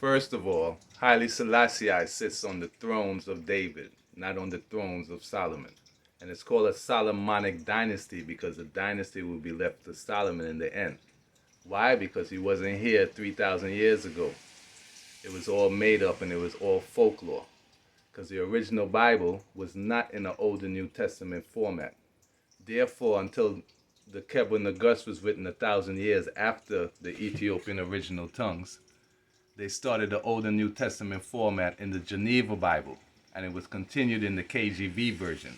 First of all, Haile Selassie sits on the thrones of David, not on the thrones of Solomon. And it's called a Solomonic dynasty because the dynasty will be left to Solomon in the end. Why? Because he wasn't here 3,000 years ago. It was all made up and it was all folklore. Because the original Bible was not in the Old and New Testament format. Therefore, until the Kebra Negus was written 1,000 years after the Ethiopian original tongues, they started the Old and New Testament format in the Geneva Bible, and it was continued in the KJV version.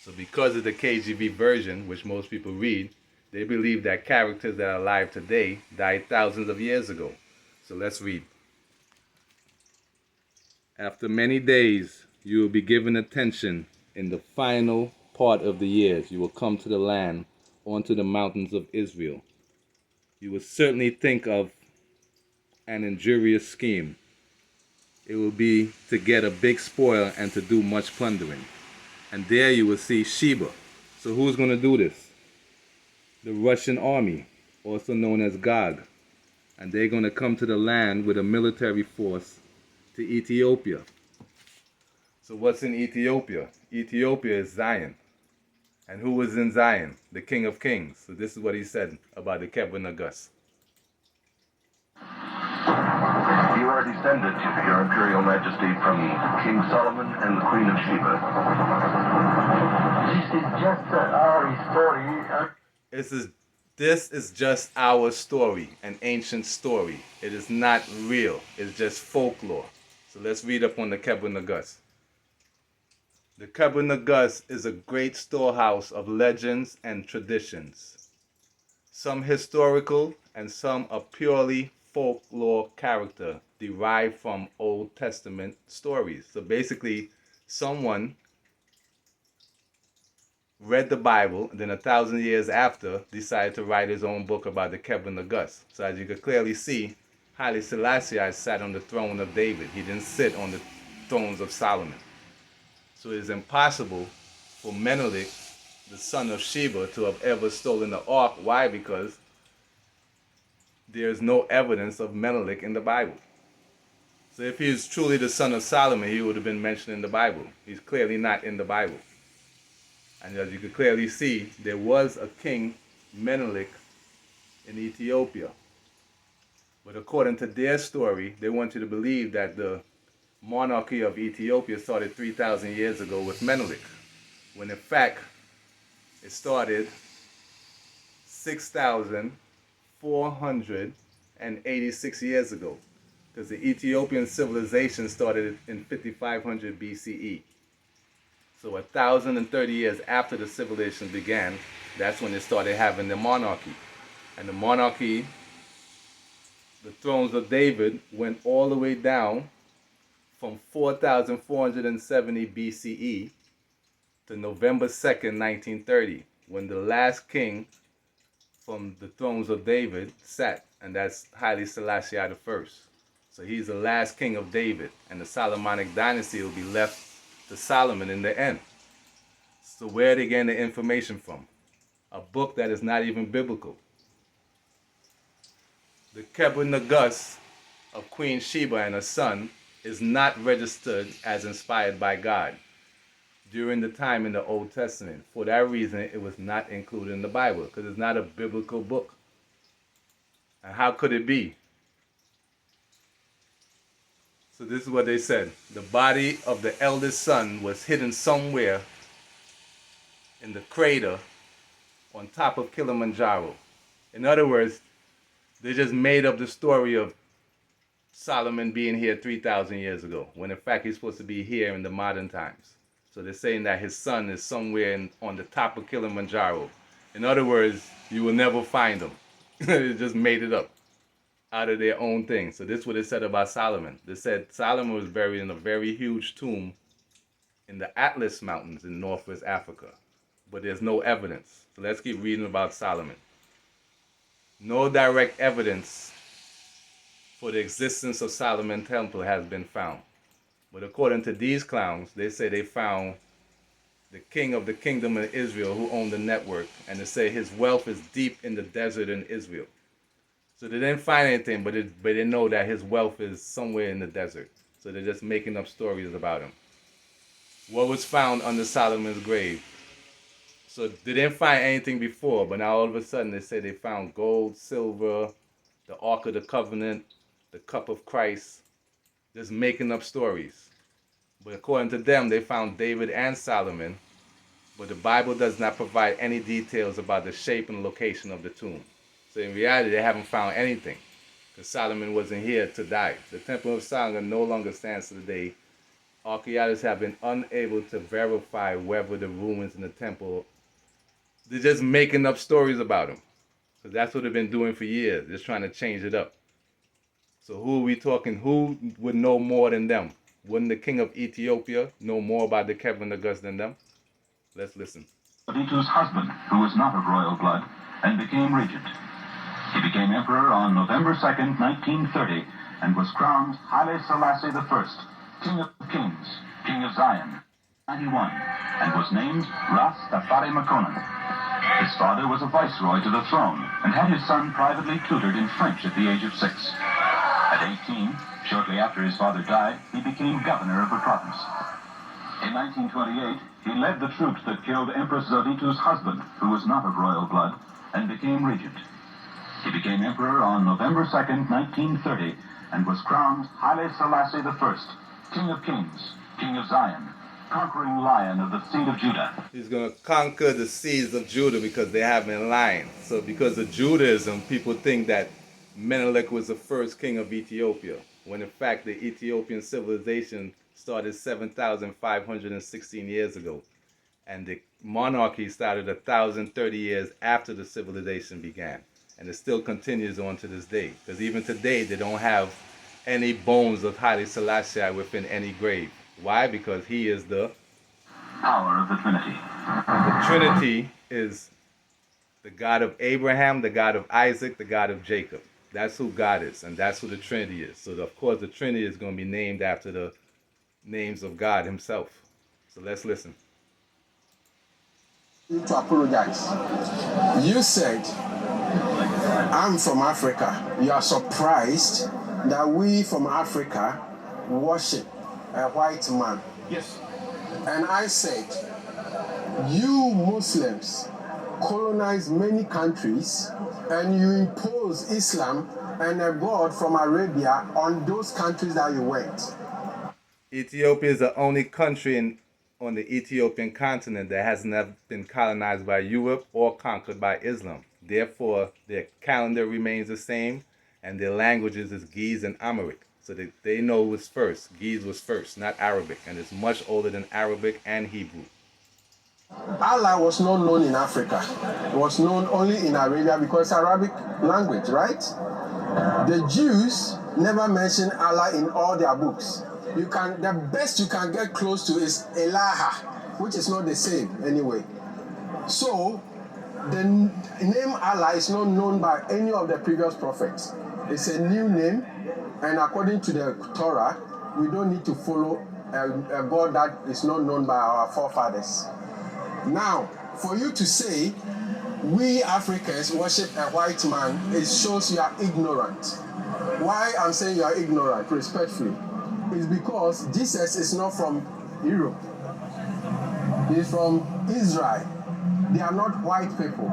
So because of the KJV version, which most people read, they believe that characters that are alive today died thousands of years ago. So let's read. After many days, you will be given attention in the final part of the years. You will come to the land, onto the mountains of Israel. You will certainly think of an injurious scheme. It will be to get a big spoil and to do much plundering. And there you will see Sheba. So who's going to do this? The Russian army, also known as Gog. And they're going to come to the land with a military force to Ethiopia. So what's in Ethiopia? Ethiopia is Zion. And who was in Zion? The King of Kings. So this is what he said about the Kebra Negus. You are descended, Your Imperial Majesty, from King Solomon and the Queen of Sheba. This is just our story. This is just our story, an ancient story. It is not real. It's just folklore. So let's read up on the Kebra Negus. The Kebra Negus is a great storehouse of legends and traditions. Some historical and some are purely folklore character derived from Old Testament stories. So basically, someone read the Bible, and then 1,000 years after, decided to write his own book about the Kebra Negus. So as you can clearly see, Haile Selassie sat on the throne of David. He didn't sit on the thrones of Solomon. So it is impossible for Menelik, the son of Sheba, to have ever stolen the ark. Why? Because there is no evidence of Menelik in the Bible. So if he is truly the son of Solomon, he would have been mentioned in the Bible. He's clearly not in the Bible. And as you can clearly see, there was a king, Menelik, in Ethiopia. But according to their story, they want you to believe that the monarchy of Ethiopia started 3,000 years ago with Menelik, when in fact it started 6,486 years ago, because the Ethiopian civilization started in 5500 BCE. So 1,030 years after the civilization began, that's when they started having the monarchy. And the monarchy, the thrones of David, went all the way down from 4,470 BCE to November 2nd, 1930, when the last king from the thrones of David sat, and that's Haile Selassie I. So he's the last king of David, and the Solomonic dynasty will be left to Solomon in the end. So where are they getting the information from? A book that is not even biblical. The Kebra Negus of Queen Sheba and her son is not registered as inspired by God during the time in the Old Testament. For that reason, it was not included in the Bible, because it's not a biblical book. And how could it be? So this is what they said. The body of the eldest son was hidden somewhere in the crater on top of Kilimanjaro. In other words, they just made up the story of Solomon being here 3,000 years ago, when in fact he's supposed to be here in the modern times. So they're saying that his son is somewhere on the top of Kilimanjaro. In other words, you will never find him. They just made it up out of their own thing. So this is what it said about Solomon. They said Solomon was buried in a very huge tomb in the Atlas Mountains in northwest Africa. But there's no evidence. So let's keep reading about Solomon. No direct evidence for the existence of Solomon's temple has been found. But according to these clowns, they say they found the king of the kingdom of Israel who owned the network, and they say his wealth is deep in the desert in Israel. So they didn't find anything, but they know that his wealth is somewhere in the desert. So they're just making up stories about him. What was found under Solomon's grave? So they didn't find anything before, but now all of a sudden they say they found gold, silver, the Ark of the Covenant, the cup of Christ, just making up stories. But according to them, they found David and Solomon, but the Bible does not provide any details about the shape and location of the tomb. So in reality, they haven't found anything, because Solomon wasn't here to die. The Temple of Solomon no longer stands today. Archaeologists have been unable to verify whether the ruins in the temple, they're just making up stories about him. Because that's what they've been doing for years, just trying to change it up. So who are we talking? Who would know more than them? Wouldn't the king of Ethiopia know more about the Kebra Negus than them? Let's listen. PT3's husband, who was not of royal blood, and became regent. He became emperor on November 2nd, 1930, and was crowned Haile Selassie I, King of Kings, King of Zion, 91, and was named Ras Tafari Makonnen. His father was a viceroy to the throne, and had his son privately tutored in French at the age of 6. At 18, shortly after his father died, he became governor of the province. In 1928, he led the troops that killed Empress Zoditu's husband, who was not of royal blood, and became regent. He became emperor on November 2nd, 1930, and was crowned Haile Selassie I, King of Kings, King of Zion, conquering lion of the seed of Judah. He's going to conquer the seeds of Judah because they have been lying. So because of Judaism, people think that Menelik was the first king of Ethiopia, when in fact the Ethiopian civilization started 7,516 years ago. And the monarchy started 1,030 years after the civilization began. And it still continues on to this day. Because even today, they don't have any bones of Haile Selassie within any grave. Why? Because he is the Power of the Trinity. The Trinity is the God of Abraham, the God of Isaac, the God of Jacob. That's who God is, and that's who the Trinity is. So, of course, the Trinity is going to be named after the names of God himself. So let's listen. To apologize. You said, I'm from Africa. You are surprised that we from Africa worship a white man. Yes. And I said, you Muslims colonize many countries and you impose Islam and a God from Arabia on those countries that you went. Ethiopia is the only country on the Ethiopian continent that has never been colonized by Europe or conquered by Islam. Therefore, their calendar remains the same, and their languages is Ge'ez and Amharic. So they know it was first. Ge'ez was first, not Arabic, and it's much older than Arabic and Hebrew. Allah was not known in Africa. It was known only in Arabia because Arabic language, right? The Jews never mention Allah in all their books. The best you can get close to is Elaha, which is not the same anyway. So the name Allah is not known by any of the previous prophets. It's a new name, and according to the Torah, we don't need to follow a God that is not known by our forefathers. Now, for you to say we Africans worship a white man, it shows you are ignorant. Why I'm saying you are ignorant, respectfully, is because Jesus is not from Europe. He's from Israel. They are not white people.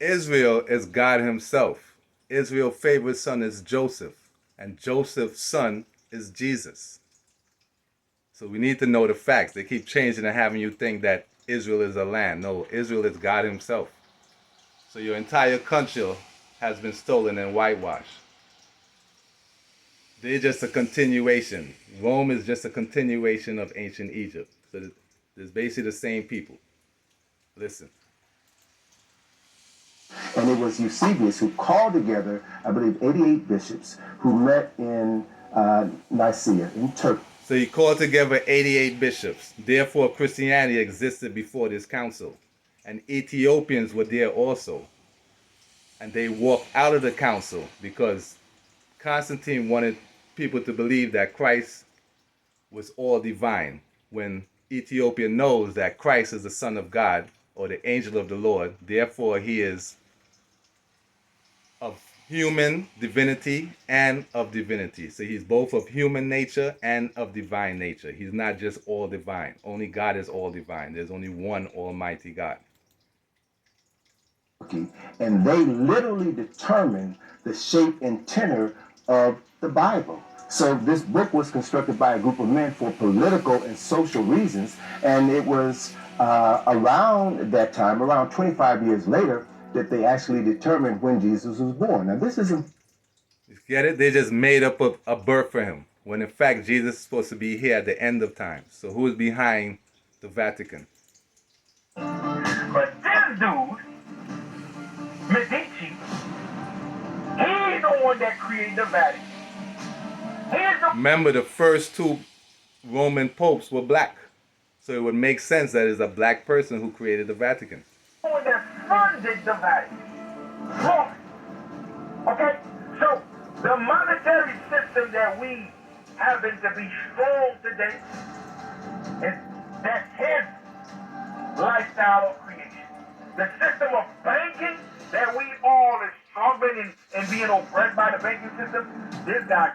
Israel is God himself. Israel's favorite son is Joseph, and Joseph's son is Jesus. So we need to know the facts. They keep changing and having you think that Israel is a land. No, Israel is God himself. So your entire country has been stolen and whitewashed. They're just a continuation. Rome is just a continuation of ancient Egypt. So it's basically the same people. Listen. And it was Eusebius who called together, I believe, 88 bishops who met in Nicaea in Turkey. So he called together 88 bishops. Therefore, Christianity existed before this council. And Ethiopians were there also. And they walked out of the council because Constantine wanted people to believe that Christ was all divine, when Ethiopia knows that Christ is the Son of God or the angel of the Lord. Therefore, he is of human divinity and of divinity. So he's both of human nature and of divine nature. He's not just all divine. Only God is all divine. There's only one almighty God. And they literally determined the shape and tenor of the Bible. So this book was constructed by a group of men for political and social reasons, and it was around that time, around 25 years later, that they actually determined when Jesus was born. Now this isn't. You get it? They just made up a birth for him, when in fact Jesus is supposed to be here at the end of time. So who is behind the Vatican? But this dude, Medici, he's the one that created the Vatican. Remember, the first two Roman popes were black. So it would make sense that it's a black person who created the Vatican. The one that funded the Vatican. Roman. Okay? So, the monetary system that we happen to be strong today, that's his lifestyle of creation. The system of banking that we all is struggling and being oppressed by the banking system, this guy.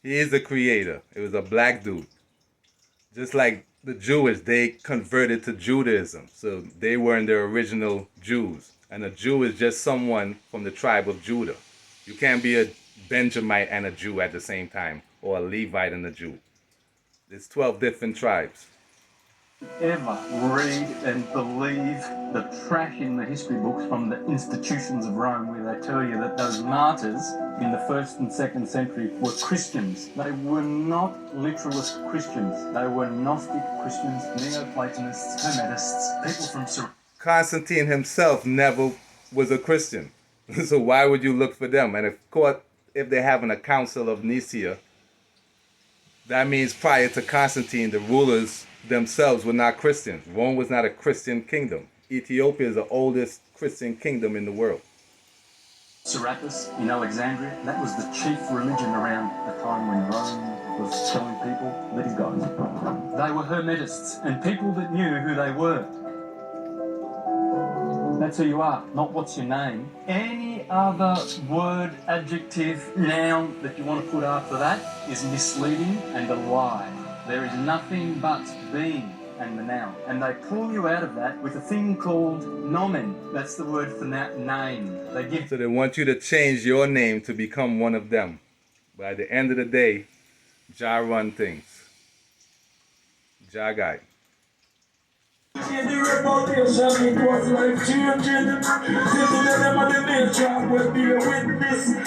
He is the creator. It was a black dude. Just like the Jewish, they converted to Judaism. So they weren't the original Jews. And a Jew is just someone from the tribe of Judah. You can't be a Benjamite and a Jew at the same time, or a Levite and a Jew. There's 12 different tribes. Ever read and believe the trash in the history books from the institutions of Rome where they tell you that those martyrs in the 1st and 2nd century were Christians. They were not literalist Christians. They were Gnostic Christians, Neoplatonists, Hermetists, people from Syria. Constantine himself never was a Christian. So why would you look for them? And if they're having a council of Nicaea, that means prior to Constantine, the rulers themselves were not Christians. Rome was not a Christian kingdom. Ethiopia is the oldest Christian kingdom in the world. Serapis in Alexandria, that was the chief religion around the time when Rome was telling people, these guys. They were Hermetists and people that knew who they were. That's who you are, not what's your name. Any other word, adjective, noun that you want to put after that is misleading and a lie. There is nothing but being and the noun. And they pull you out of that with a thing called nomen. That's the word for name. So they want you to change your name to become one of them. But at the end of the day, Jah run things. Jah guide. In the revolution, it was life changing. Till the them of the nature will be a witness.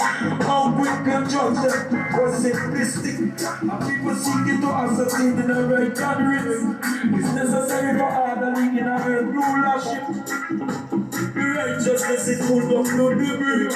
How we can judge them was simplistic. And people seeking to ascertain in a right gathering. It's necessary for ordering in a right rulership. Righteousness is full of no debris.